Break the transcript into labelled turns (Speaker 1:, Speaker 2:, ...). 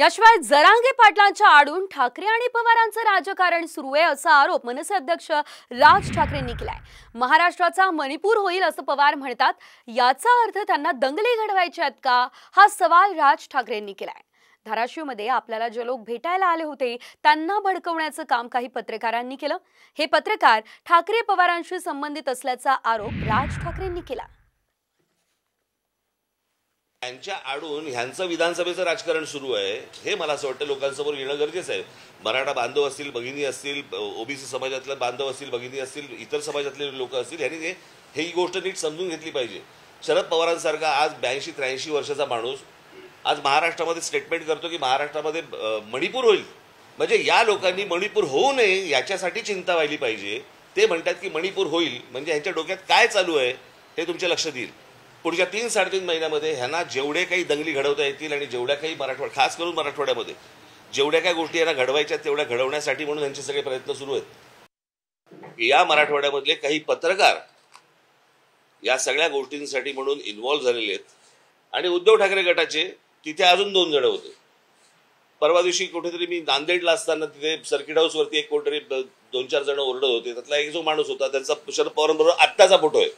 Speaker 1: याशिवाय जरांगे पाटलांच्या आडून ठाकरे आणि पवारांचं राजकारण सुरू आहे असा आरोप मनसे अध्यक्ष राज ठाकरेंनी केलाय। महाराष्ट्राचा मणिपूर होईल असं पवार म्हणतात। याचा अर्थ त्यांना दंगली घडवायच्या आहेत का, हा सवाल राज ठाकरेंनी केलाय। धाराशिवमध्ये आपल्याला जे लोक भेटायला आले होते त्यांना भडकवण्याचं काम काही पत्रकारांनी केलं। हे पत्रकार ठाकरे पवारांशी संबंधित असल्याचा आरोप राज ठाकरेंनी केला।
Speaker 2: यांच्या आडून ह्यांचं विधानसभेचं राजकारण सुरू आहे हे मला असं वाटतं लोकांसमोर येणं गरजेचं आहे। मराठा बांधव असतील, भगिनी असतील, ओबीसी समाजातले बांधव असतील, भगिनी असतील, इतर समाजातले लोक असतील, यांनी ही गोष्ट नीट समजून घेतली पाहिजे। शरद पवारांसारखा आज 82-83 वर्षाचा माणूस आज महाराष्ट्रामध्ये स्टेटमेंट करतो की महाराष्ट्रामध्ये मणिपूर होईल, म्हणजे या लोकांनी मणिपूर होऊ नये याच्यासाठी चिंता व्हायली पाहिजे। ते म्हणतात की मणिपूर होईल म्हणजे ह्यांच्या डोक्यात काय चालू आहे हे तुमच्या लक्षात येईल। पुढच्या 3-3.5 महिन्यामध्ये ह्यांना जेवढे काही दंगली घडवता येतील आणि जेवढ्या काही खास करून मराठवाड्यामध्ये जेवढ्या काही गोष्टी यांना घडवायच्या तेवढ्या घडवण्यासाठी म्हणून यांचे सगळे प्रयत्न सुरू आहेत। या मराठवाड्यामधले काही पत्रकार या सगळ्या गोष्टींसाठी म्हणून इन्व्हॉल्व्ह झालेले आहेत आणि उद्धव ठाकरे गटाचे तिथे अजून 2 जण होते। परवा दिवशी कुठेतरी मी नांदेडला असताना तिथे सर्किट हाऊसवरती एक कोणतरी 2-4 जण ओरडत होते, त्यातला एक जो माणूस होता त्यांचा शरद पवारांबरोबर आत्ताचा फोटो आहे।